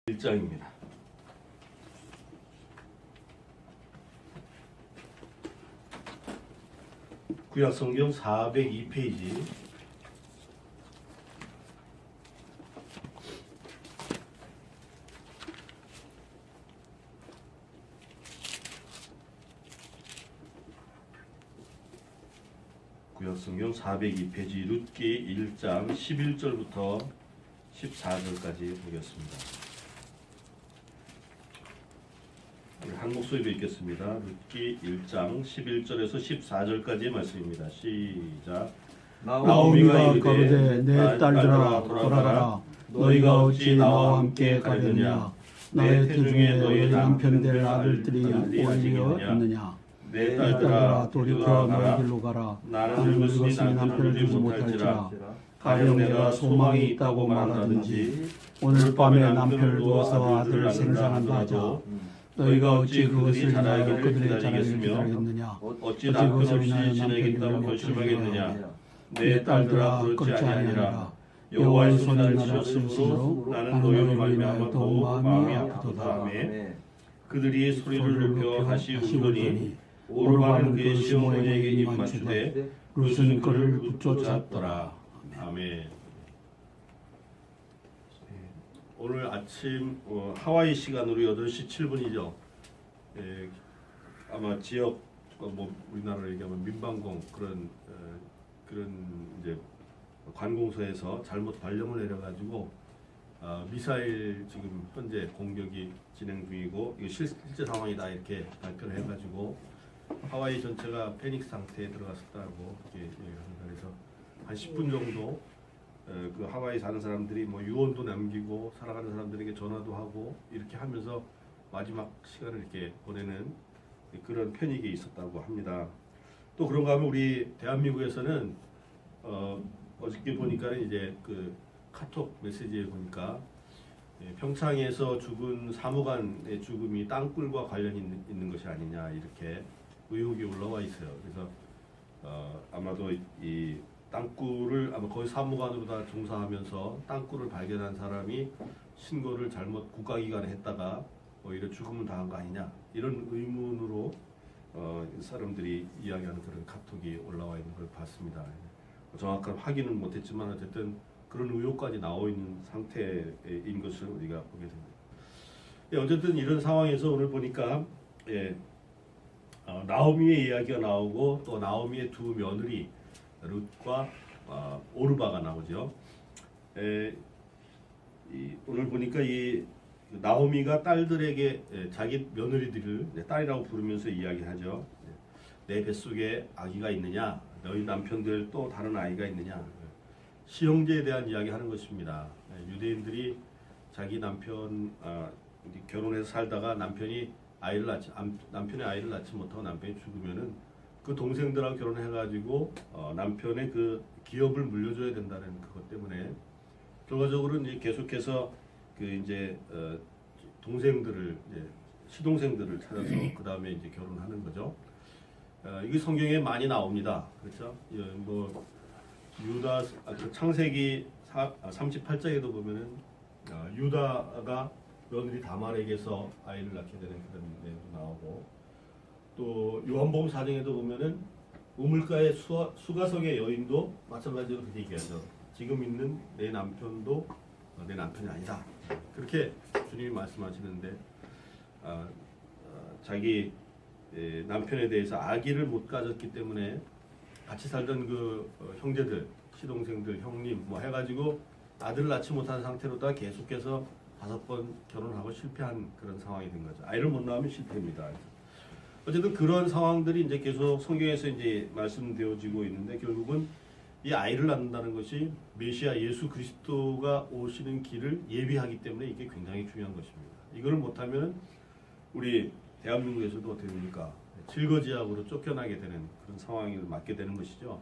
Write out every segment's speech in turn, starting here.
1장입니다. 구약성경 402페이지. 구약성경 402페이지 룻기 1장 11절부터 14절까지 보겠습니다. 한 목소리로 읽겠습니다. 룻기 1장 11절에서 14절까지의 말씀입니다. 시작. 나오미가 가로되 내 딸들아 돌아가라. 너희가 어찌 나와 함께 가려느냐. 나의 태중에 너희 남편 될 아들들이 올려 있느냐. 내 딸들아 돌이켜 너희 길로 가라. 나는 늙었으니 남편을 주지 못할지라. 가령 내가 소망이 있다고 말하든지 오늘 밤에 남편을 두어서 아들을 생산한다 하자. 너희가 어찌 그것을 인하여 그들의 자라기를 기다리겠느냐. 어찌 남편을 없이 지내겠다고 결심하겠느냐. 내 딸들아 그렇지 아니하니라. 여호와의 손이 나를 치셨으므로 나는 너희로 말미암아 더욱 마음이 아프도다. 아멘. 그들이 소리를 높여 다시 울더니 오르바는 그의 시어머니에게 입 맞추되 룻은 그를 붙쫓았더라. 아멘. 오늘 아침 하와이 시간으로 8시 7분이죠. 아마 지역 뭐 우리나라로 얘기하면 민방공 그런 이제 관공서에서 잘못 발령을 내려가지고 미사일 지금 현재 공격이 진행 중이고 이거 실제 상황이다 이렇게 발표를 해가지고 하와이 전체가 패닉 상태에 들어갔었다고 이렇게 얘기합니다. 그래서 한 10분 정도 그 하와이 사는 사람들이 뭐 유언도 남기고 살아가는 사람들에게 전화도 하고 이렇게 하면서 마지막 시간을 이렇게 보내는 그런 패닉이 있었다고 합니다. 또 그런가 하면 우리 대한민국에서는 어저께 보니까 이제 그 카톡 메시지에 보니까 평창에서 죽은 사무관의 죽음이 땅굴과 관련이 있는 것이 아니냐 이렇게 의혹이 올라와 있어요. 그래서 아마도 이 땅굴을 아마 거의 사무관으로 다 종사하면서 땅굴을 발견한 사람이 신고를 잘못 국가기관에 했다가 오히려 죽음을 당한 거 아니냐 이런 의문으로 사람들이 이야기하는 그런 카톡이 올라와 있는 걸 봤습니다. 정확한 확인은 못했지만 어쨌든 그런 의혹까지 나와 있는 상태인 것을 우리가 보게 됩니다. 어쨌든 이런 상황에서 오늘 보니까 나오미의 이야기가 나오고 또 나오미의 두 며느리 룻과 오르바가 나오죠. 오늘 보니까 이 나오미가 딸들에게 자기 며느리들을 딸이라고 부르면서 이야기하죠. 내 뱃속에 아기가 있느냐? 너희 남편들 또 다른 아이가 있느냐? 시형제에 대한 이야기하는 것입니다. 유대인들이 자기 남편 결혼해서 살다가 남편의 아이를 낳지 못하고 남편이 죽으면은 그 동생들하고 결혼해가지고 남편의 그 기업을 물려줘야 된다는 그것 때문에 결과적으로 이제 계속해서 그 이제 동생들을 이제 시동생들을 찾아서 그 다음에 이제 결혼하는 거죠. 이게 성경에 많이 나옵니다. 그렇죠? 뭐 유다 창세기 38장에도 보면은 유다가 며느리 다말에게서 아이를 낳게 되는 그런 내용도 나오고. 또 요한복음 4장에도 보면은 우물가의 수가성의 여인도 마찬가지로 그렇게 얘기하죠. 지금 있는 내 남편도 내 남편이 아니다. 그렇게 주님이 말씀하시는데 자기 남편에 대해서 아기를 못 가졌기 때문에 같이 살던 그 형제들, 시동생들, 형님 뭐 해가지고 아들을 낳지 못한 상태로다 계속해서 5번 결혼하고 실패한 그런 상황이 된 거죠. 아이를 못 낳으면 실패입니다. 어쨌든 그런 상황들이 이제 계속 성경에서 이제 말씀되어지고 있는데 결국은 이 아이를 낳는다는 것이 메시아 예수 그리스도가 오시는 길을 예비하기 때문에 이게 굉장히 중요한 것입니다. 이거를 못하면 우리 대한민국에서도 어떻게 됩니까? 질거지약으로 쫓겨나게 되는 그런 상황을 맞게 되는 것이죠.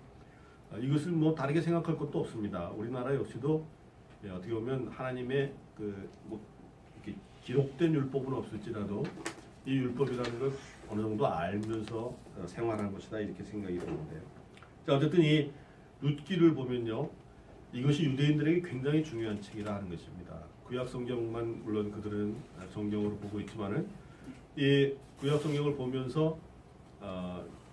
이것을 뭐 다르게 생각할 것도 없습니다. 우리나라 역시도 어떻게 보면 하나님의 뭐 이렇게 기록된 율법은 없을지라도 이 율법이라는 걸 어느 정도 알면서 생활하는 것이다 이렇게 생각이 드는데요. 자, 어쨌든 이 룻기를 보면요, 이것이 유대인들에게 굉장히 중요한 책이라 하는 것입니다. 구약 성경만 물론 그들은 정경으로 보고 있지만은 이 구약 성경을 보면서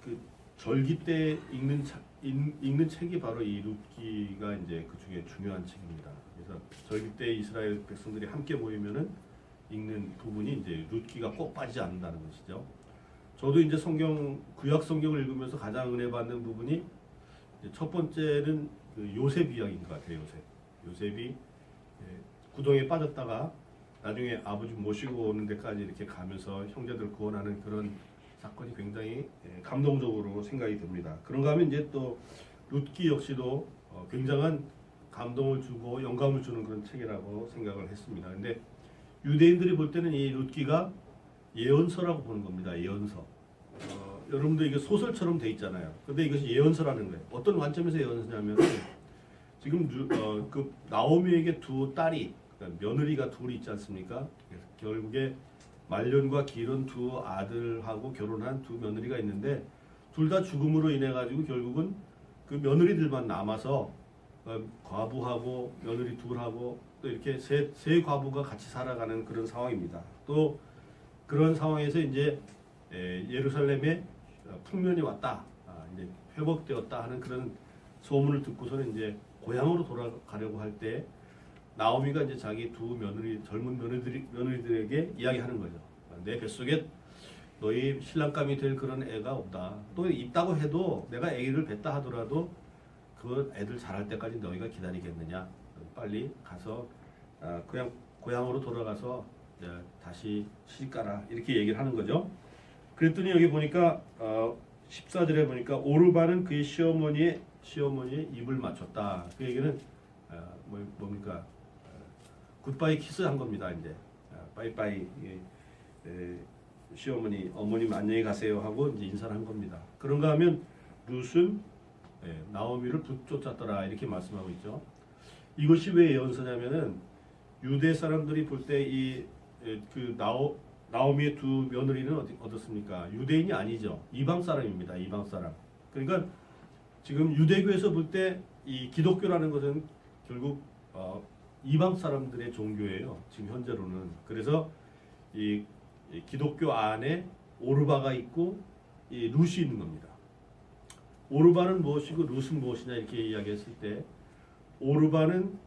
그 절기 때 읽는 책이 바로 이 룻기가 이제 그 중에 중요한 책입니다. 그래서 절기 때 이스라엘 백성들이 함께 모이면은 읽는 부분이 이제 룻기가 꼭 빠지지 않는다는 것이죠. 저도 이제 구약 성경을 읽으면서 가장 은혜 받는 부분이 첫 번째는 그 요셉 이야기인 것 같아요. 요셉이 구덩이에 빠졌다가 나중에 아버지 모시고 오는 데까지 이렇게 가면서 형제들 구원하는 그런 사건이 굉장히 감동적으로 생각이 됩니다. 그런가 하면 이제 또 룻기 역시도 굉장한 감동을 주고 영감을 주는 그런 책이라고 생각을 했습니다. 근데 유대인들이 볼 때는 이 룻기가 예언서라고 보는 겁니다. 예언서. 여러분들 이게 소설처럼 돼 있잖아요. 근데 이것이 예언서라는 거예요. 어떤 관점에서 예언서냐면 지금 그 나오미에게 두 딸이 그러니까 며느리가 둘이 있지 않습니까? 결국에 말년과 기른 두 아들하고 결혼한 두 며느리가 있는데 둘 다 죽음으로 인해 가지고 결국은 그 며느리들만 남아서 과부하고 며느리 둘하고 또 이렇게 세 과부가 같이 살아가는 그런 상황입니다. 또 그런 상황에서 이제 예루살렘에 풍년이 왔다, 이제 회복되었다 하는 그런 소문을 듣고서는 이제 고향으로 돌아가려고 할 때 나오미가 이제 자기 두 젊은 며느리들에게 이야기하는 거죠. 내 뱃속에 너희 신랑감이 될 그런 애가 없다. 또 있다고 해도 내가 아기를 뱉다 하더라도 그 애들 자랄 때까지 너희가 기다리겠느냐? 빨리 가서 그냥 고향으로 돌아가서 다시 시집가라 이렇게 얘기를 하는 거죠. 그랬더니 여기 보니까 14절에 보니까 오르바는 그의 시어머니의 입을 맞췄다. 그 얘기는 뭡니까? 굿바이 키스 한 겁니다. 이제 빠이빠이 시어머니 어머님 안녕히 가세요 하고 이제 인사를 한 겁니다. 그런가 하면 룻은 나오미를 붙쫓았더라 이렇게 말씀하고 있죠. 이것이 왜 예언서냐면은 유대 사람들이 볼 때 이 그 나오미의 두 며느리는 어떻습니까? 유대인이 아니죠. 이방 사람입니다. 이방 사람. 그러니까 지금 유대교에서 볼 때 이 기독교라는 것은 결국 이방 사람들의 종교예요. 지금 현재로는. 그래서 이 기독교 안에 오르바가 있고 이 룻이 있는 겁니다. 오르바는 무엇이고 룻은 무엇이냐 이렇게 이야기했을 때 오르바는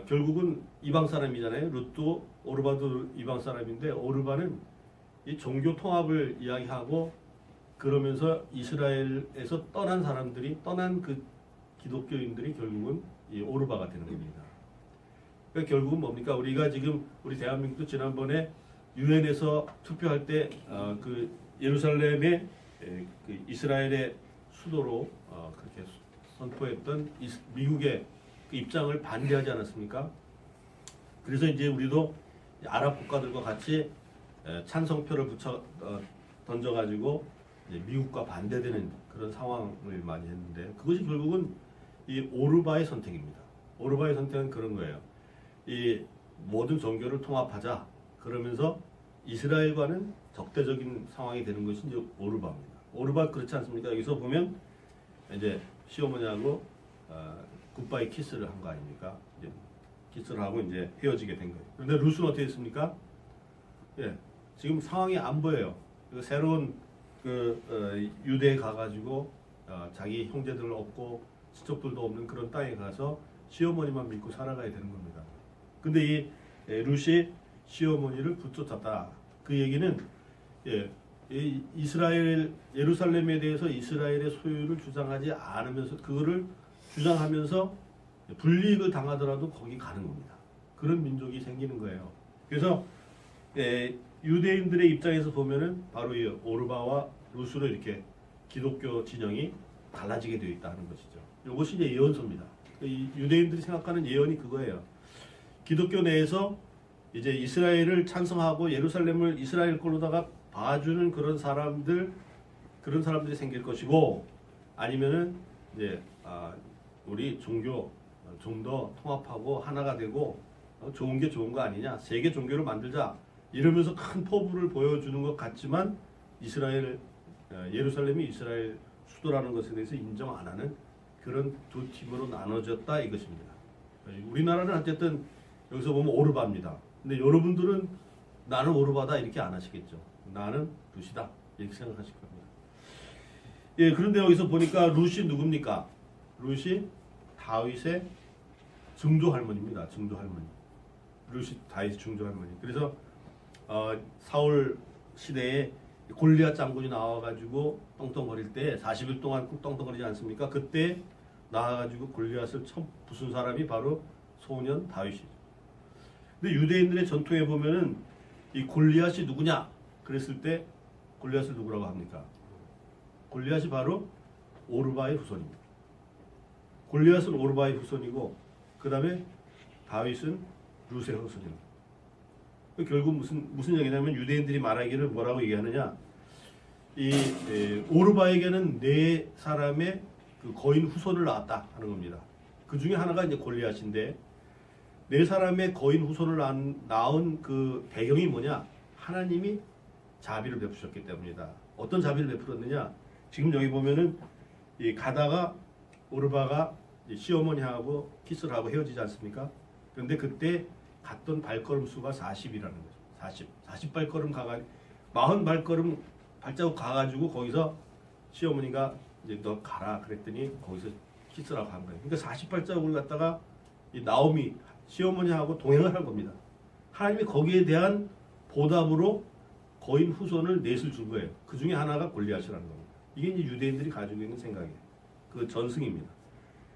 결국은 이방 사람이잖아요. 룻도 오르바도 이방 사람인데 오르바는 이 종교 통합을 이야기하고 그러면서 이스라엘에서 떠난 그 기독교인들이 결국은 이 오르바가 되는 겁니다. 그러니까 결국은 뭡니까? 우리가 지금 우리 대한민국도 지난번에 유엔에서 투표할 때 그 예루살렘의 그 이스라엘의 수도로 그렇게 선포했던 미국의 그 입장을 반대하지 않았습니까? 그래서 이제 우리도 아랍 국가들과 같이 찬성표를 던져가지고 미국과 반대되는 그런 상황을 많이 했는데 그것이 결국은 이 오르바의 선택입니다. 오르바의 선택은 그런 거예요. 이 모든 종교를 통합하자 그러면서 이스라엘과는 적대적인 상황이 되는 것이 이제 오르바입니다. 오르바 그렇지 않습니까? 여기서 보면 이제 시어머니하고 굿바이 키스를 한 거 아닙니까? 이제 키스를 하고 이제 헤어지게 된 거예요. 그런데 룻은 어떻게 했습니까? 지금 상황이 안 보여요. 새로운 유대에 가가지고 자기 형제들을 없고 친척들도 없는 그런 땅에 가서 시어머니만 믿고 살아가야 되는 겁니다. 근데 이 룻이 시어머니를 붙쫓았다. 그 얘기는 이 예루살렘에 대해서 이스라엘의 소유를 주장하지 않으면서 그거를 주장하면서 불이익을 당하더라도 거기 가는 겁니다. 그런 민족이 생기는 거예요. 그래서 유대인들의 입장에서 보면은 바로 이 오르바와 룻으로 이렇게 기독교 진영이 갈라지게 되어 있다는 것이죠. 이것이 이제 예언서입니다. 이 유대인들이 생각하는 예언이 그거예요. 기독교 내에서 이제 이스라엘을 찬성하고 예루살렘을 이스라엘 걸로다가 봐주는 그런 사람들이 생길 것이고 아니면은 이제 우리 종교 좀 더 통합하고 하나가 되고 좋은 게 좋은 거 아니냐 세계 종교를 만들자 이러면서 큰 포부를 보여주는 것 같지만 예루살렘이 이스라엘 수도라는 것에 대해서 인정 안 하는 그런 두 팀으로 나눠졌다 이것입니다. 우리나라는 어쨌든 여기서 보면 오르바입니다. 근데 여러분들은 나는 오르바다 이렇게 안 하시겠죠. 나는 룻이다 이렇게 생각하실 겁니다. 예, 그런데 여기서 보니까 룻이 누굽니까? 룻이 다윗의 증조 할머니입니다. 증조 할머니. 룻이 다윗 증조 할머니. 그래서 사울 시대에 골리앗 장군이 나와가지고 떵떵거릴 때 40일 동안 꾹 떵떵거리지 않습니까? 그때 나와가지고 골리앗을 처음 부순 사람이 바로 소년 다윗이죠. 근데 유대인들의 전통에 보면은 이 골리앗이 누구냐? 그랬을 때 골리앗을 누구라고 합니까? 골리앗이 바로 오르바의 후손입니다. 골리앗은 오르바의 후손이고 그 다음에 다윗은 룻의 후손입니다. 결국 무슨 얘기냐면 유대인들이 말하기를 뭐라고 얘기하느냐? 이 오르바에게는 네 사람의 그 거인 후손을 낳았다 하는 겁니다. 그 중에 하나가 이제 골리앗인데 네 사람의 거인 후손을 낳은 그 배경이 뭐냐? 하나님이 자비를 베푸셨기 때문이다. 어떤 자비를 베풀었느냐? 지금 여기 보면은 이 가다가 오르바가 시어머니하고 키스를 하고 헤어지지 않습니까? 그런데 그때 갔던 발걸음 수가 40이라는 거죠. 40 발걸음 가가 40 발걸음 발자국 가가지고 거기서 시어머니가 이제 너 가라 그랬더니 거기서 키스라고 한 거예요. 그러니까 40 발자국을 갖다가 이 나오미 시어머니하고 동행을 한 겁니다. 하나님이 거기에 대한 보답으로 거인 후손을 넷을 준 거예요. 그 중에 하나가 골리앗이라는 겁니다. 이게 이제 유대인들이 가지고 있는 생각이에요. 그 전승입니다.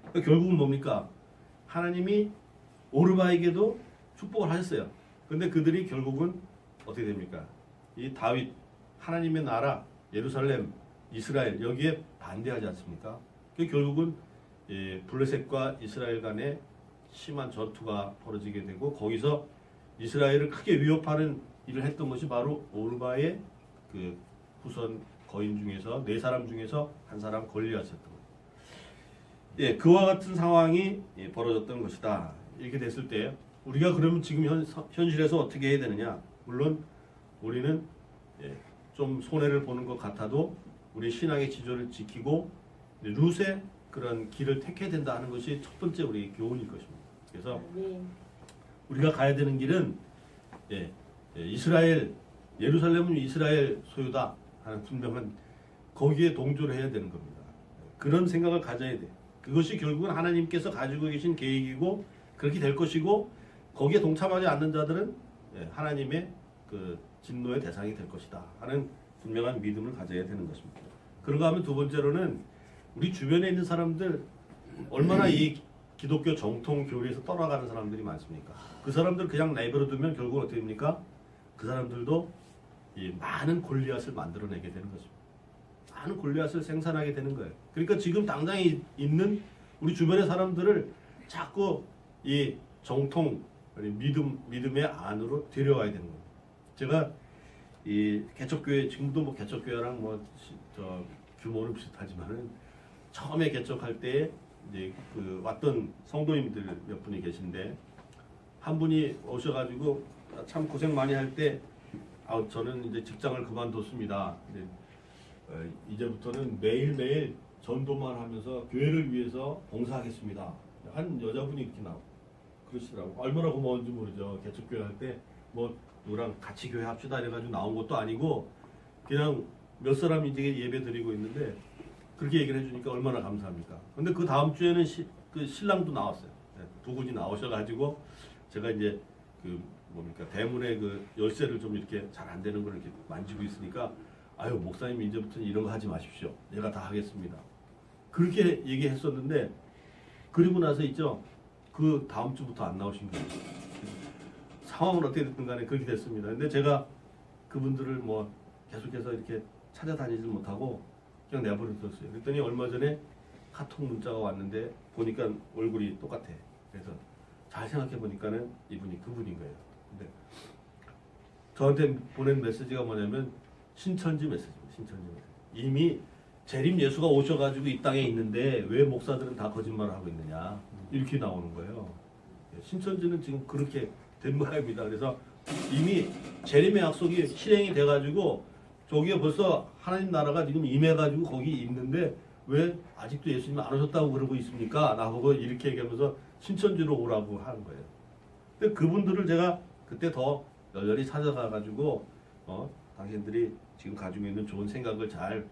그러니까 결국은 뭡니까? 하나님이 오르바에게도 축복을 하셨어요. 근데 그들이 결국은 어떻게 됩니까? 이 다윗, 하나님의 나라, 예루살렘, 이스라엘 여기에 반대하지 않습니까? 결국은 블레셋과 이스라엘 간에 심한 전투가 벌어지게 되고 거기서 이스라엘을 크게 위협하는 일을 했던 것이 바로 오르바의 그 후손 거인 중에서 네 사람 중에서 한 사람 골리앗이었던 거예요. 예, 그와 같은 상황이 벌어졌던 것이다. 이렇게 됐을 때 우리가 그러면 지금 현실에서 어떻게 해야 되느냐? 물론 우리는 좀 손해를 보는 것 같아도 우리 신앙의 지조를 지키고 룻의 그런 길을 택해야 된다 하는 것이 첫 번째 우리 교훈일 것입니다. 그래서 우리가 가야 되는 길은 이스라엘, 예루살렘은 이스라엘 소유다 하는 분명한 거기에 동조를 해야 되는 겁니다. 그런 생각을 가져야 돼. 그것이 결국은 하나님께서 가지고 계신 계획이고 그렇게 될 것이고 거기에 동참하지 않는 자들은 하나님의 그 진노의 대상이 될 것이다 하는 분명한 믿음을 가져야 되는 것입니다. 그런가 하면 두 번째로는 우리 주변에 있는 사람들 얼마나 이 기독교 정통 교리에서 떠나가는 사람들이 많습니까? 그 사람들 그냥 내버려 두면 결국 어떻게 됩니까? 그 사람들도 이 많은 골리앗을 만들어내게 되는 것입니다. 많은 골리앗을 생산하게 되는 거예요. 그러니까 지금 당장에 있는 우리 주변의 사람들을 자꾸 이 정통 믿음의 안으로 데려와야 되는 거예요. 제가 이 개척교회 지금도 뭐 개척교회랑 규모는 비슷하지만은 처음에 개척할 때 이제 그 왔던 성도님들 몇 분이 계신데 한 분이 오셔가지고 참 고생 많이 할 때 저는 이제 직장을 그만뒀습니다. 근데 이제부터는 매일매일 전도만 하면서 교회를 위해서 봉사하겠습니다. 한 여자분이 이렇게 그러시더라고. 얼마나 고마운지 모르죠. 개척교회 할 때 뭐 누구랑 같이 교회 합시다 이래가지고 나온 것도 아니고 그냥 몇 사람이 이제 예배 드리고 있는데 그렇게 얘기를 해주니까 얼마나 감사합니까. 근데 그 다음 주에는 그 신랑도 나왔어요. 두 분이 나오셔가지고 제가 이제 그 대문에 그 열쇠를 좀 이렇게 잘 안 되는 걸 이렇게 만지고 있으니까 아유 목사님 이제부터는 이런 거 하지 마십시오. 내가 다 하겠습니다. 그렇게 얘기했었는데 그리고 나서 있죠. 그 다음 주부터 안 나오신 거예요. 상황은 어떻게 됐든 간에 그렇게 됐습니다. 근데 제가 그분들을 뭐 계속해서 이렇게 찾아다니지 못하고 그냥 내버려뒀어요. 그랬더니 얼마 전에 카톡 문자가 왔는데 보니까 얼굴이 똑같아. 그래서 잘 생각해 보니까는 이분이 그분인 거예요. 근데 저한테 보낸 메시지가 뭐냐면 신천지 메시지입니다. 신천지 메시지. 이미 재림 예수가 오셔가지고 이 땅에 있는데 왜 목사들은 다 거짓말을 하고 있느냐 이렇게 나오는 거예요. 신천지는 지금 그렇게 된 모양입니다. 그래서 이미 재림의 약속이 실행이 돼가지고 저기에 벌써 하나님 나라가 지금 임해가지고 거기 있는데 왜 아직도 예수님 안 오셨다고 그러고 있습니까? 나보고 이렇게 얘기하면서 신천지로 오라고 하는 거예요. 근데 그분들을 제가 그때 더 열렬히 찾아가가지고 당신들이 지금 가지고 있는 좋은 생각을 잘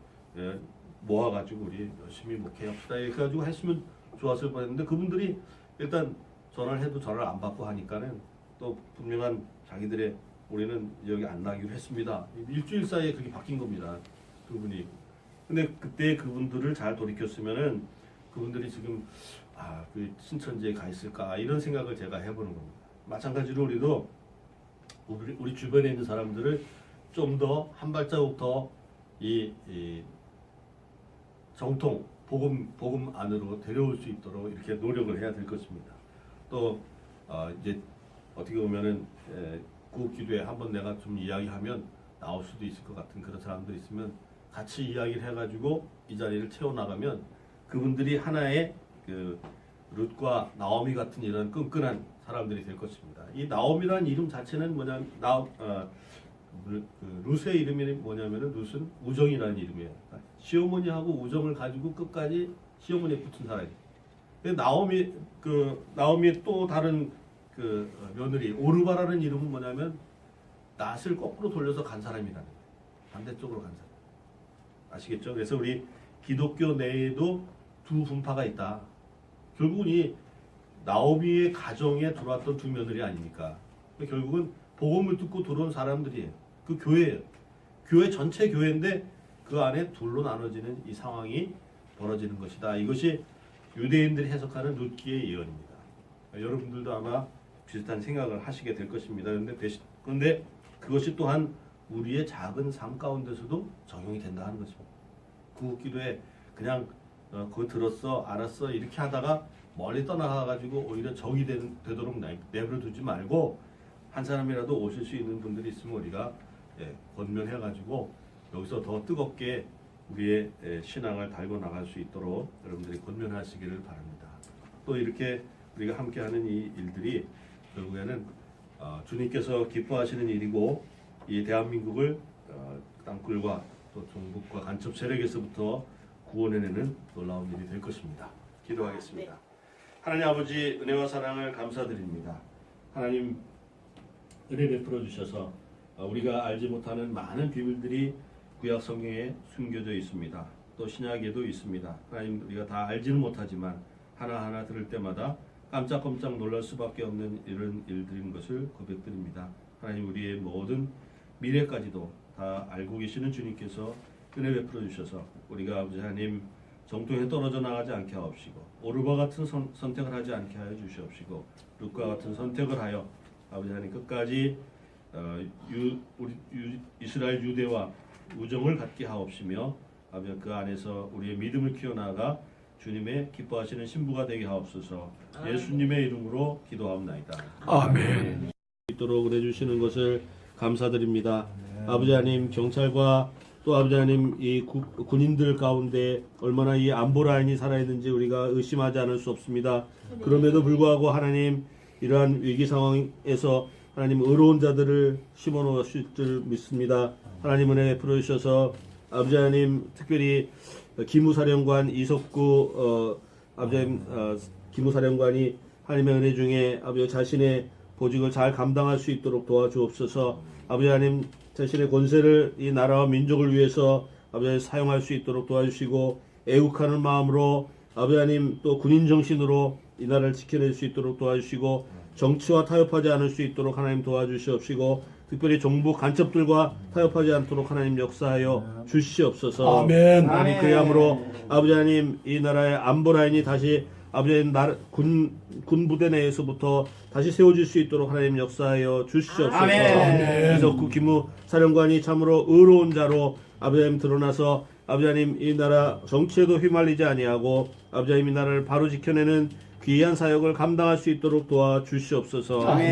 모아가지고 우리 열심히 목회합시다 이렇게 가지고 했으면 좋았을 뻔했는데 그분들이 일단 전화를 해도 전화를 안 받고 하니까는 또 분명한 자기들의 우리는 여기 안 나기로 했습니다. 일주일 사이에 그게 바뀐 겁니다. 그분이. 근데 그때 그분들을 잘 돌이켰으면은 그분들이 지금 그 신천지에 가 있을까 이런 생각을 제가 해보는 겁니다. 마찬가지로 우리도 우리 주변에 있는 사람들을 좀 더 한 발자국 더 이 정통 복음 안으로 데려올 수 있도록 이렇게 노력을 해야 될 것입니다. 또 이제 어떻게 보면은 구기도에 한번 내가 좀 이야기하면 나올 수도 있을 것 같은 그런 사람들 있으면 같이 이야기를 해가지고 이 자리를 채워나가면 그분들이 하나의 그 룻과 나오미 같은 이런 끈끈한 사람들이 될 것입니다. 이 나오미라는 이름 자체는 뭐냐면 룻의 이름이 뭐냐면은 룻은 우정이라는 이름이에요. 그러니까 시어머니하고 우정을 가지고 끝까지 시어머니에 붙은 사람이. 근데 나오미의 또 다른 그 며느리 오르바라는 이름은 뭐냐면 낫을 거꾸로 돌려서 간 사람이라는 거예요. 반대쪽으로 간 사람. 아시겠죠? 그래서 우리 기독교 내에도 두 분파가 있다. 결국은 이 나오미의 가정에 들어왔던 두 며느리 아닙니까? 결국은 복음을 듣고 들어온 사람들이에요. 그 교회예요. 교회 전체 교회인데 그 안에 둘로 나눠지는 이 상황이 벌어지는 것이다. 이것이 유대인들이 해석하는 룻기의 예언입니다. 여러분들도 아마 비슷한 생각을 하시게 될 것입니다. 그런데 그것이 또한 우리의 작은 삶 가운데서도 적용이 된다 하는 것입니다. 구기도에 그냥 그거 들었어, 알았어 이렇게 하다가 멀리 떠나가가지고 오히려 적이 되도록 내버려 두지 말고 한 사람이라도 오실 수 있는 분들이 있으면 우리가 권면해가지고 여기서 더 뜨겁게 우리의 신앙을 달고 나갈 수 있도록 여러분들이 권면하시기를 바랍니다. 또 이렇게 우리가 함께하는 이 일들이 결국에는 주님께서 기뻐하시는 일이고 이 대한민국을 땅굴과 또 종북과 간첩 세력에서부터 구원해내는 놀라운 일이 될 것입니다. 기도하겠습니다. 하나님 아버지 은혜와 사랑을 감사드립니다. 하나님 은혜 베풀어 주셔서 우리가 알지 못하는 많은 비밀들이 구약 성경에 숨겨져 있습니다. 또 신약에도 있습니다. 하나님 우리가 다 알지는 못하지만 하나하나 들을 때마다 깜짝깜짝 놀랄 수밖에 없는 이런 일들인 것을 고백드립니다. 하나님 우리의 모든 미래까지도 다 알고 계시는 주님께서 은혜 베풀어 주셔서 우리가 아버지 하나님 정통에 떨어져 나가지 않게 하옵시고 오르바 같은 선택을 하지 않게 하여 주시옵시고 룻과 같은 선택을 하여 아버지 하나님 끝까지 이스라엘 유대와 우정을 갖게 하옵시며 아버지 그 안에서 우리의 믿음을 키워나가 주님의 기뻐하시는 신부가 되게 하옵소서. 예수님의 이름으로 기도하옵나이다. 아멘. 있도록 그래 주시는 것을 감사드립니다. 아버지 하나님 경찰과 또 아버지 하나님 이 군인들 가운데 얼마나 이 안보 라인이 살아있는지 우리가 의심하지 않을 수 없습니다. 그럼에도 불구하고 하나님 이러한 위기 상황에서 하나님 의로운 자들을 심어 놓으실 줄 믿습니다. 하나님 은혜 베풀어 주셔서 아버지 하나님 특별히 기무사령관 이석구 아버지 하나님 기무사령관이 하나님의 은혜 중에 아버지 자신의 보직을 잘 감당할 수 있도록 도와주옵소서. 아버지 하나님 자신의 권세를 이 나라와 민족을 위해서 아버지 하나님 사용할 수 있도록 도와주시고 애국하는 마음으로 아버지 하나님 또 군인 정신으로 이 나라를 지켜낼 수 있도록 도와주시고 정치와 타협하지 않을 수 있도록 하나님 도와주시옵시고 특별히 정부 간첩들과 타협하지 않도록 하나님 역사하여 주시옵소서. 아멘. 하나님 그리함으로 아버지 하나님 이 나라의 안보 라인이 다시 아버지 군 부대 내에서부터 다시 세워질 수 있도록 하나님 역사하여 주시옵소서. 이석구 기무 사령관이 참으로 의로운 자로 아버지 하나님 드러나서 아버지 하나님 이 나라 정치에도 휘말리지 아니하고 아버지 하나님 이 나라를 바로 지켜내는 귀한 사역을 감당할 수 있도록 도와주시옵소서. 아버지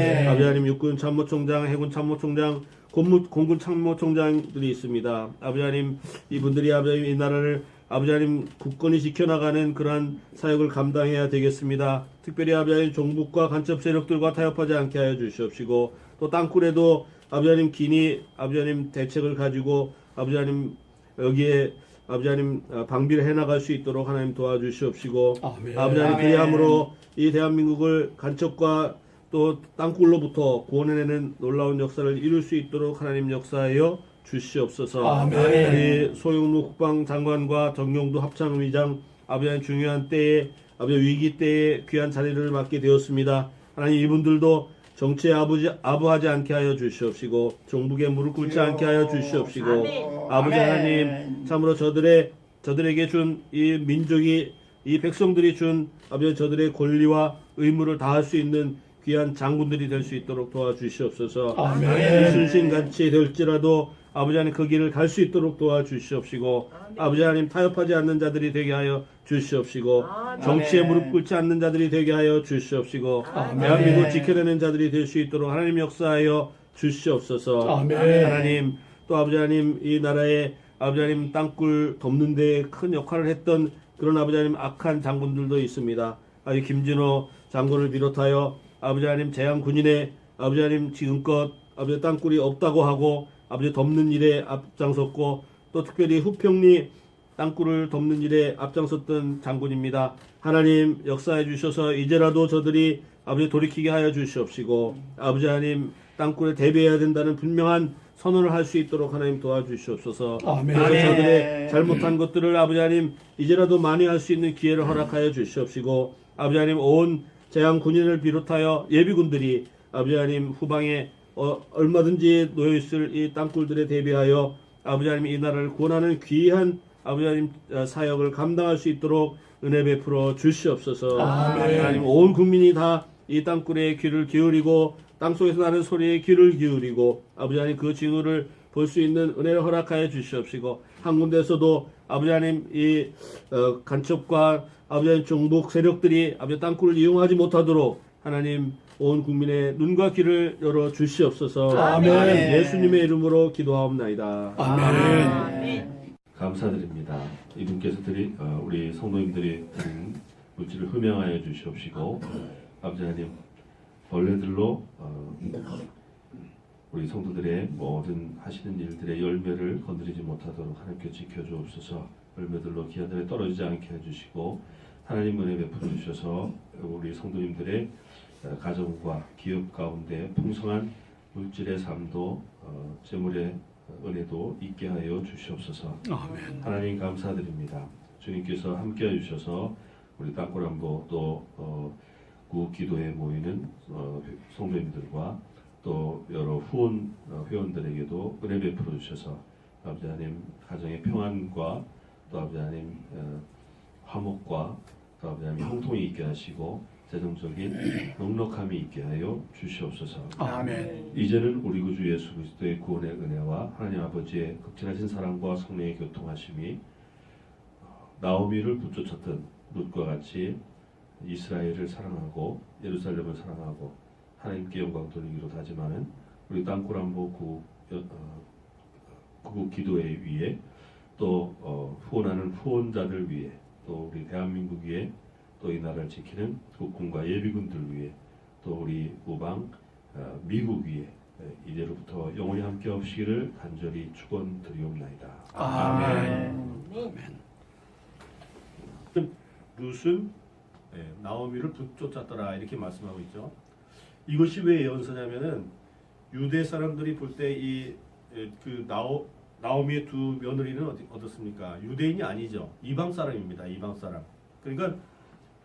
하나님 육군 참모총장, 해군 참모총장, 공군 참모총장들이 있습니다. 아버지 하나님 이분들이 아버지 하나님 이 나라를 아버지 하나님 굳건히 지켜나가는 그러한 사역을 감당해야 되겠습니다. 특별히 아버지 하나님 종북과 간첩 세력들과 타협하지 않게 하여 주시옵시고 또 땅굴에도 아버지 하나님 기니 아버지 하나님 대책을 가지고 아버지 하나님 여기에 아버지 하나님 방비를 해나갈 수 있도록 하나님 도와주시옵시고 아버지 하나님 그리함으로 이 대한민국을 간첩과 또 땅굴로부터 구원해내는 놀라운 역사를 이룰 수 있도록 하나님 역사하여 주시옵소서. 아멘. 우리 소영무 국방장관과 정용도 합참의장 아버지 중요한 때에 아버지 위기 때에 귀한 자리를 맡게 되었습니다. 하나님 이분들도 정치에 아부하지 않게 하여 주시옵시고 종북에 무릎 꿇지 않게 하여 주시옵시고 아멘. 아버지 하나님 참으로 저들에게 준 이 민족이 이 백성들이 준 아버지 저들의 권리와 의무를 다할 수 있는 귀한 장군들이 될 수 있도록 도와주시옵소서. 아멘. 순신같이 될지라도 아버지 하나님 그 길을 갈 수 있도록 도와주시옵시고 아버지 하나님 타협하지 않는 자들이 되게 하여 주시옵시고 정치에 무릎 꿇지 않는 자들이 되게 하여 주시옵시고 대한민국 지켜내는 자들이 될 수 있도록 하나님 역사하여 주시옵소서. 아멘. 하나님 또 아버지 하나님 이 나라에 아버지 하나님 땅굴 덮는 데 큰 역할을 했던 그런 아버지 하나님 악한 장군들도 있습니다. 아버지 김진호 장군을 비롯하여 아버지 하나님 재향 군인의 아버지 하나님 지금껏 아버지 땅굴이 없다고 하고 아버지 덮는 일에 앞장섰고 또 특별히 후평리 땅굴을 덮는 일에 앞장섰던 장군입니다. 하나님 역사해 주셔서 이제라도 저들이 아버지 돌이키게 하여 주시옵시고 아버지 하나님 땅굴에 대비해야 된다는 분명한 선언을 할 수 있도록 하나님 도와주시옵소서. 아멘. 그래서 저들의 잘못한 것들을 아버지 하나님 이제라도 만회할 수 있는 기회를 허락하여 주시옵시고 아버지 하나님 온 재향 군인을 비롯하여 예비군들이 아버지 하나님 후방에 얼마든지 놓여있을 이 땅굴들에 대비하여 아버지 하나님 이 나라를 구원하는 귀한 아버지 하나님 사역을 감당할 수 있도록 은혜 베풀어 주시옵소서. 아멘. 하나님 온 국민이 다 이 땅굴에 귀를 기울이고 땅속에서 나는 소리에 귀를 기울이고 아버지 하나님 그 징후를 볼 수 있는 은혜를 허락하여 주시옵시고 한 군데서도 아버지 하나님 이 간첩과 아버지 하나님 종북 세력들이 아버지 땅굴을 이용하지 못하도록 하나님 온 국민의 눈과 귀를 열어 주시옵소서. 아멘. 예수님의 이름으로 기도하옵나이다. 아멘. 감사드립니다. 이분께서 우리 성도님들이 드린 물질을 흠양하여 주시옵시고 아버지 하나님 벌레들로 우리 성도들의 모든 하시는 일들의 열매를 건드리지 못하도록 하나님께 지켜주옵소서. 열매들로 기한들에 떨어지지 않게 해주시고 하나님 은혜 베풀어 주셔서 우리 성도님들의 가정과 기업 가운데 풍성한 물질의 삶도 재물의 은혜도 있게 하여 주시옵소서. 아멘. 하나님 감사드립니다. 주님께서 함께해 주셔서 우리 땅굴안보 또 구기도에 모이는 성도님들과 또 여러 후원 회원들에게도 은혜 베풀어 주셔서 아버지 하나님 가정의 평안과 또 아버지 하나님 화목과 또 아버지 하나님 형통이 있게 하시고 재정적인 넉넉함이 있게 하여 주시옵소서. 아멘. 이제는 우리 구주 예수 그리스도의 구원의 은혜와 하나님 아버지의 극진하신 사랑과 성령의 교통하심이 나오미를 붙쫓았던 룻과 같이 이스라엘을 사랑하고 예루살렘을 사랑하고 하나님께 영광 돌리기로 다짐하는 우리 땅굴안보 구국 기도회 위에 또 후원하는 후원자들 위에 또 우리 대한민국 위에 또 이 나라를 지키는 국군과 예비군들 위에 또 우리 우방 미국 위에 이제로부터 영원히 함께 없시기를 간절히 축원드리옵나이다. 아멘. 룻은 나오미를 붙쫓았더라 이렇게 말씀하고 있죠. 이것이 왜 예언서냐면은 유대 사람들이 볼 때 이 나오미의 두 며느리는 어떻습니까? 유대인이 아니죠. 이방 사람입니다. 이방 사람. 그러니까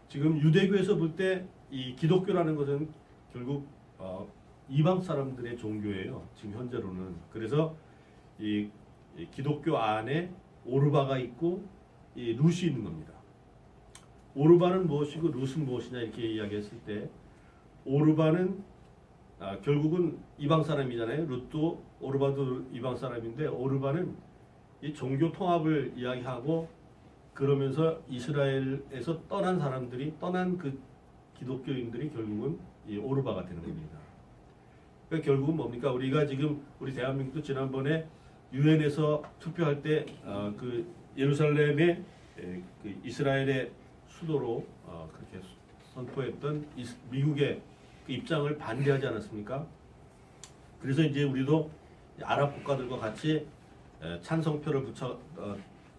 지금 유대교에서 볼 때 이 기독교라는 것은 결국 이방 사람들의 종교예요. 지금 현재로는. 그래서 이 기독교 안에 오르바가 있고 이 룻이 있는 겁니다. 오르바는 무엇이고 룻은 무엇이냐 이렇게 이야기했을 때 오르바는 결국은 이방 사람이잖아요. 룻도 오르바도 이방 사람인데 오르바는 이 종교 통합을 이야기하고 그러면서 이스라엘에서 떠난 사람들이 떠난 그 기독교인들이 결국은 이 오르바가 되는 겁니다. 그러니까 결국은 뭡니까? 우리가 지금 우리 대한민국도 지난번에 유엔에서 투표할 때 그 예루살렘의 그 이스라엘의 수도로 그렇게 선포했던 미국의 그 입장을 반대하지 않았습니까? 그래서 이제 우리도 아랍 국가들과 같이 찬성표를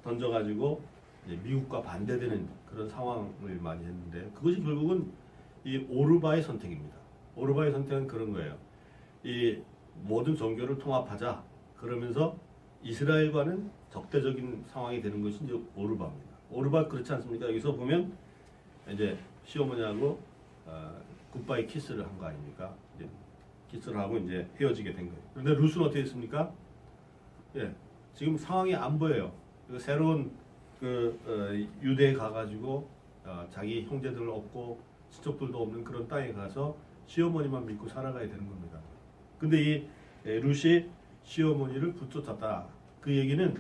던져가지고 미국과 반대되는 그런 상황을 많이 했는데 그것이 결국은 이 오르바의 선택입니다. 오르바의 선택은 그런 거예요. 이 모든 종교를 통합하자. 그러면서 이스라엘과는 적대적인 상황이 되는 것이 이제 오르바입니다. 오르바 그렇지 않습니까? 여기서 보면 이제 시어머니하고 굿바이 키스를 한 거 아닙니까? 이제 키스를 하고 이제 헤어지게 된 거예요. 그런데 룻은 어떻게 했습니까? 예, 지금 상황이 안 보여요. 새로운 유대에 가가지고 자기 형제들을 없고 친척들도 없는 그런 땅에 가서 시어머니만 믿고 살아가야 되는 겁니다. 근데 이 룻이 시어머니를 붙쫓았다. 그 얘기는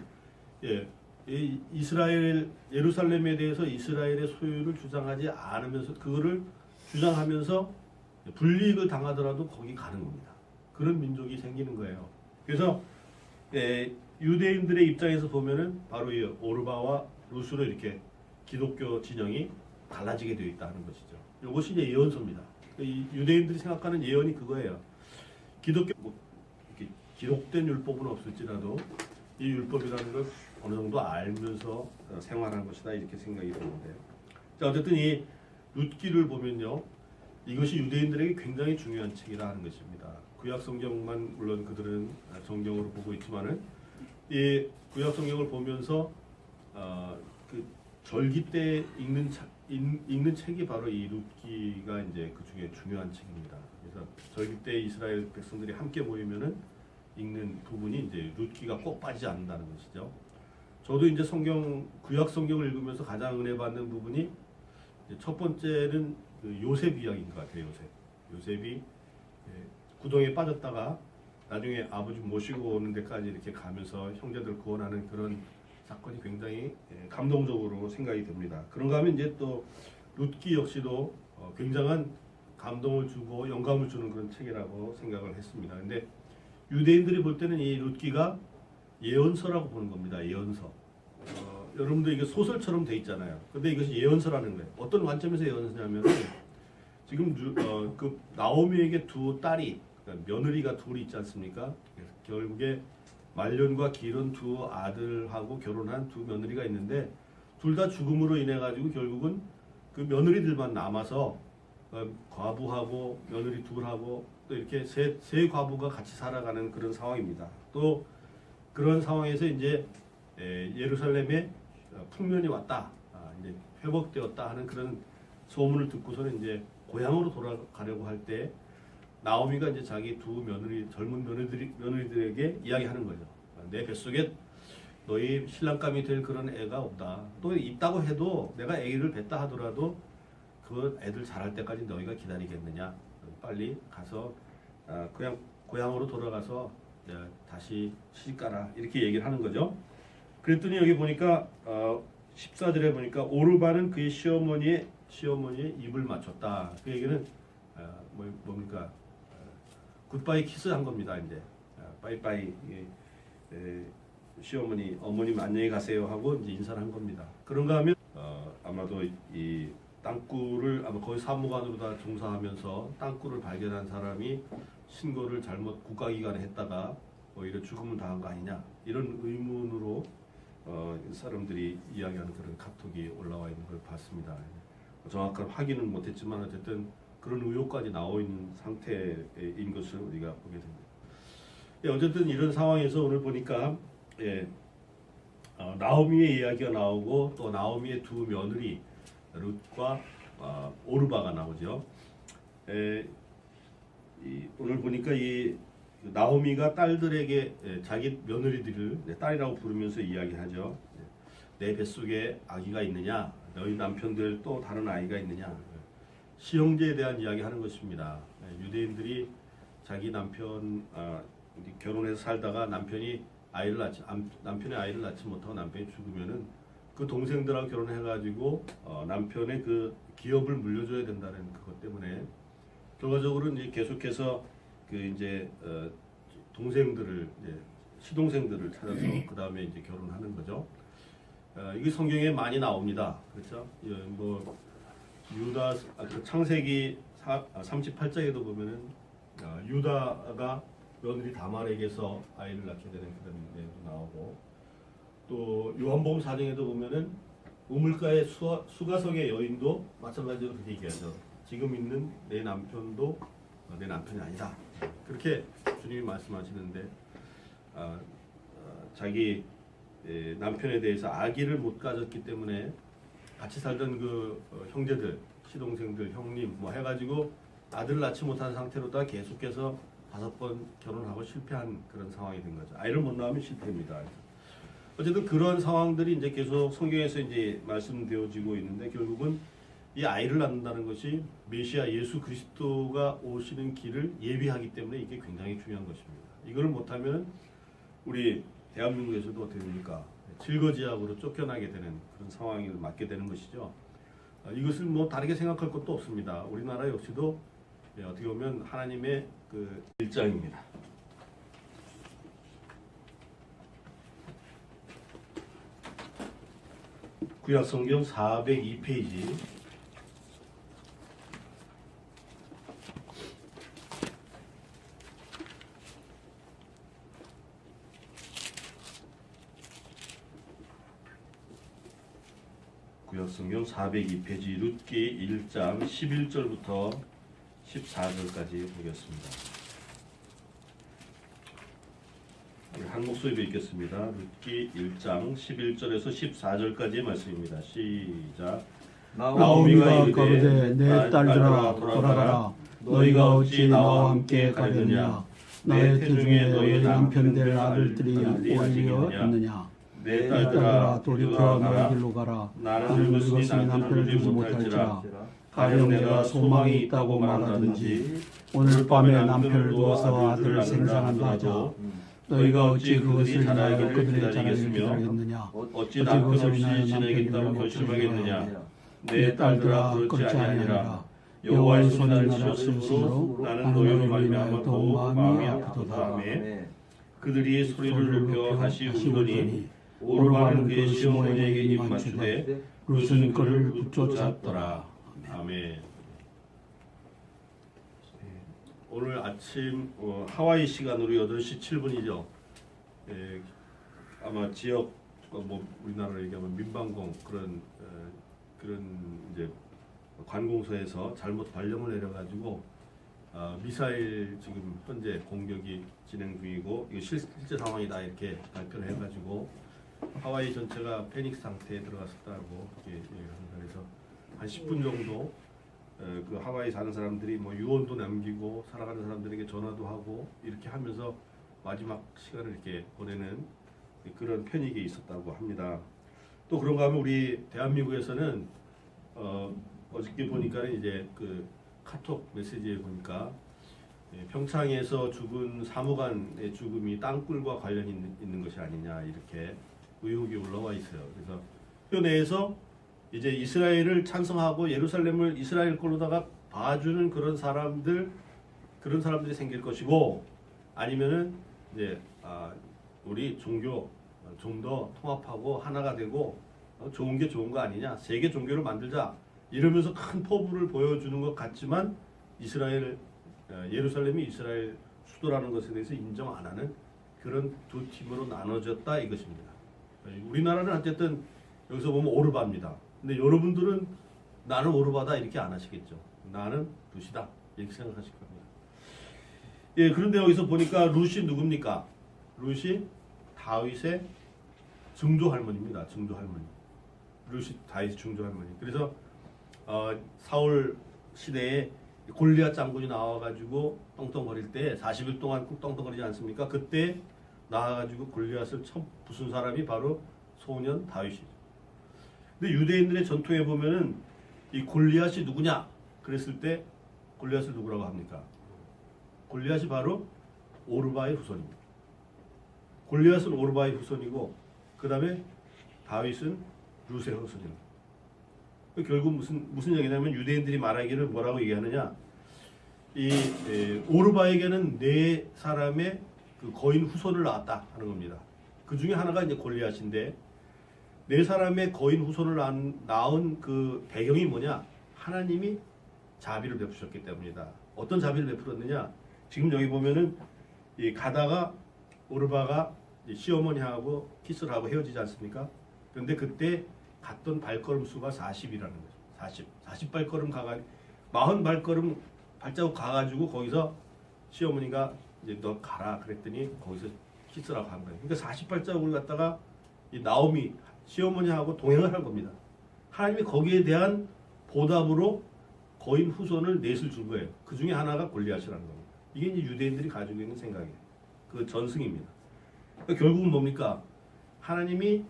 이 이스라엘 예루살렘에 대해서 이스라엘의 소유를 주장하지 않으면서 그거를 주장하면서 불이익을 당하더라도 거기 가는 겁니다. 그런 민족이 생기는 거예요. 그래서 유대인들의 입장에서 보면은 바로 이 오르바와 룻으로 이렇게 기독교 진영이 갈라지게 되어 있다는 것이죠. 이것이 이제 예언서입니다. 이 유대인들이 생각하는 예언이 그거예요. 기독교 이렇게 기록된 율법은 없을지라도 이 율법이라는 걸 어느 정도 알면서 생활하는 것이다 이렇게 생각이 드는데요. 자, 어쨌든 이 룻기를 보면요, 이것이 유대인들에게 굉장히 중요한 책이라 하는 것입니다. 구약 성경만 물론 그들은 정경으로 보고 있지만은 이 구약 성경을 보면서 그 절기 때 읽는 책이 바로 이 룻기가 이제 그 중에 중요한 책입니다. 그래서 절기 때 이스라엘 백성들이 함께 모이면은 읽는 부분이 이제 룻기가 꼭 빠지지 않는다는 것이죠. 저도 이제 구약 성경을 읽으면서 가장 은혜 받는 부분이 첫 번째는 그 요셉 이야기인 것 같아요. 요셉이 구덩이에 빠졌다가 나중에 아버지 모시고 오는 데까지 이렇게 가면서 형제들 구원하는 그런 사건이 굉장히 감동적으로 생각이 됩니다. 그런가 하면 이제 또 룻기 역시도 굉장한 감동을 주고 영감을 주는 그런 책이라고 생각을 했습니다. 근데 유대인들이 볼 때는 이 룻기가 예언서라고 보는 겁니다. 예언서. 여러분들 이게 소설처럼 돼 있잖아요. 근데 이것이 예언서라는 거예요. 어떤 관점에서 예언서냐면 지금 그 나오미에게 두 딸이 그러니까 며느리가 둘이 있지 않습니까? 결국에 말년과 기른 두 아들하고 결혼한 두 며느리가 있는데 둘 다 죽음으로 인해 가지고 결국은 그 며느리들만 남아서 과부하고 며느리 둘하고 또 이렇게 세 과부가 같이 살아가는 그런 상황입니다. 또 그런 상황에서 이제 예루살렘에 풍년이 왔다, 이제 회복되었다 하는 그런 소문을 듣고서는 이제 고향으로 돌아가려고 할 때 나오미가 이제 자기 두 젊은 며느리들에게 이야기하는 거죠. 내 뱃속에 너희 신랑감이 될 그런 애가 없다. 또 있다고 해도 내가 아기를 뱄다 하더라도 그 애들 자랄 때까지 너희가 기다리겠느냐? 빨리 가서 그냥 고향으로 돌아가서 다시 시집가라 이렇게 얘기를 하는 거죠. 그랬더니 여기 보니까 14절에 보니까 오르바는 그의 시어머니의 입을 맞췄다. 그 얘기는 뭡니까? 굿바이 키스한 겁니다. 이제 빠이빠이 시어머니 어머님 안녕히 가세요 하고 이제 인사를 한 겁니다. 그런가 하면 아마도 이 땅굴을 아마 거의 사무관으로 다 종사하면서 땅굴을 발견한 사람이 신고를 잘못 국가기관에 했다가 오히려 죽음을 당한 거 아니냐 이런 의문으로 사람들이 이야기하는 그런 카톡이 올라와 있는 걸 봤습니다. 정확한 확인은 못했지만 어쨌든 그런 의혹까지 나와 있는 상태인 것을 우리가 보게 됩니다. 어쨌든 이런 상황에서 오늘 보니까 나오미의 이야기가 나오고 또 나오미의 두 며느리 룻과 오르바가 나오죠. 오늘 보니까 이 나오미가 딸들에게 자기 며느리들을 딸이라고 부르면서 이야기하죠. 내 뱃속에 아기가 있느냐? 너희 남편들 또 다른 아이가 있느냐? 시형제에 대한 이야기하는 것입니다. 유대인들이 자기 남편 결혼해서 살다가 남편의 아이를 낳지 못하고 남편이 죽으면은 그 동생들하고 결혼해가지고 남편의 그 기업을 물려줘야 된다는 그것 때문에 결과적으로 이제 계속해서 그 이제 동생들을 이제 시동생들을 찾아서 그 다음에 이제 결혼하는 거죠. 이게 성경에 많이 나옵니다. 그렇죠? 뭐 유다 그 창세기 38장에도 보면은 유다가 며느리 다말에게서 아이를 낳게 되는 그런 내용도 나오고 또 요한복음 4장에도 보면은 우물가의 수가성의 여인도 마찬가지로 그렇게 얘기하죠. 지금 있는 내 남편도 내 남편이 아니다. 그렇게 주님이 말씀하시는데 자기 남편에 대해서 아기를 못 가졌기 때문에 같이 살던 그 형제들, 시동생들, 형님 뭐 해가지고 아들을 낳지 못한 상태로다 계속해서 5번 결혼하고 실패한 그런 상황이 된 거죠. 아이를 못 낳으면 실패입니다. 어쨌든 그런 상황들이 이제 계속 성경에서 이제 말씀되어지고 있는데 결국은 이 아이를 낳는다는 것이 메시아 예수 그리스도가 오시는 길을 예비하기 때문에 이게 굉장히 중요한 것입니다. 이걸 못하면 우리 대한민국에서도 어떻게 됩니까? 질거지약으로 쫓겨나게 되는 그런 상황을 맞게 되는 것이죠. 이것을 뭐 다르게 생각할 것도 없습니다. 우리나라 역시도 어떻게 보면 하나님의 그 일장입니다. 구약성경 402페이지 구약성경 402페이지 룻기 1장 11절부터 14절까지 보겠습니다. 한 목소리로 읽겠습니다. 룻기 1장 11절에서 14절까지의 말씀입니다. 시작. 나오미가 가로되 내 딸들아 돌아가라. 너희가 어찌 나와 함께 가려느냐. 나의 태중에 너희 남편 될 아들들이 올리어 있느냐. 내 딸들아 돌이켜 너희 길로 가라. 나는 늙었으니 남편을 주지 못할지라. 가령 내가 소망이 있다고 말하든지 오늘 밤에 남편을 두어서 아들을 생산한다 하자. 너희가 어찌 그것을 인하여 그들의 자라기를 기다리겠느냐. 어찌 남편 없이 지내겠다고 결심하겠느냐. 내 딸들아 그렇지 아니하니라. 여호와의 손이 나를 치셨으므로 나는 너희로 말미암아 더욱 마음이 아프도다. 그들이 소리를 높여 다시 울더니 오르바는 그의 시어머니에게 입 맞추되 룻은 그를 붙여잡더라. 아멘. 오늘 아침 하와이 시간으로 8시 7분이죠. 아마 지역 뭐 우리나라로 얘기하면 민방공 그런 이제 관공서에서 잘못 발령을 내려가지고 미사일 지금 현재 공격이 진행 중이고 이거 실제 상황이다 이렇게 발표를 해가지고 하와이 전체가 패닉 상태에 들어갔었다고 이렇게 얘기합니다. 그래서 한 10분 정도 그 하와이 사는 사람들이 뭐 유언도 남기고 살아가는 사람들에게 전화도 하고 이렇게 하면서 마지막 시간을 이렇게 보내는 그런 패닉이 있었다고 합니다. 또 그런가 하면 우리 대한민국에서는 어저께 보니까 이제 그 카톡 메시지에 보니까 평창에서 죽은 사무관의 죽음이 땅굴과 관련이 있는 것이 아니냐 이렇게 의혹이 올라와 있어요. 그래서 그 내에서 이제 이스라엘을 찬성하고 예루살렘을 이스라엘 걸로다가 봐주는 그런 사람들이 생길 것이고 아니면은 이제 우리 종교 좀 더 통합하고 하나가 되고 좋은 게 좋은 거 아니냐 세계 종교를 만들자 이러면서 큰 포부를 보여주는 것 같지만 예루살렘이 이스라엘 수도라는 것에 대해서 인정 안 하는 그런 두 팀으로 나눠졌다 이것입니다. 우리나라는 어쨌든 여기서 보면 오르바입니다. 근데 여러분들은 나는 오르바다 이렇게 안 하시겠죠. 나는 룻이다 이렇게 생각하실 겁니다. 예, 그런데 여기서 보니까 룻이 누굽니까? 룻이 다윗의 증조 할머니입니다. 증조 할머니. 룻이 다윗 증조 할머니. 그래서 사울 시대에 골리앗 장군이 나와가지고 떵떵거릴 때 40일 동안 꾹 떵떵거리지 않습니까? 그때 나와가지고 골리앗을 처음 부순 사람이 바로 소년 다윗이죠. 근데 유대인들의 전통에 보면은 이 골리앗이 누구냐? 그랬을 때 골리앗을 누구라고 합니까? 골리앗이 바로 오르바의 후손입니다. 골리앗은 오르바의 후손이고 그 다음에 다윗은 룻의 후손입니다. 결국 무슨 얘기냐면 유대인들이 말하기를 뭐라고 얘기하느냐? 이 오르바에게는 4사람의 그 거인 후손을 낳았다 하는 겁니다. 그 중에 하나가 이제 골리앗인데 4사람의 거인 후손을 낳은 그 배경이 뭐냐? 하나님이 자비를 베푸셨기 때문이다. 어떤 자비를 베풀었느냐? 지금 여기 보면은 이 가다가 오르바가 시어머니하고 키스를 하고 헤어지지 않습니까? 그런데 그때 갔던 발걸음 수가 40이라는 거죠. 40발걸음 가가 40발걸음 발자국 가가지고 거기서 시어머니가 이제 너 가라 그랬더니 거기서 키스라고 한 거예요. 그러니까 40발자국을 갖다가 이 나오미 시어머니하고 동행을 한 겁니다. 하나님이 거기에 대한 보답으로 거인 후손을 넷을 준 거예요. 그 중에 하나가 골리앗이라는 겁니다. 이게 이제 유대인들이 가지고 있는 생각이에요. 그 전승입니다. 그러니까 결국은 뭡니까? 하나님이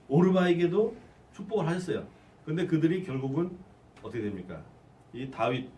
오르바에게도 축복을 하셨어요. 근데 그들이 결국은 어떻게 됩니까? 이 다윗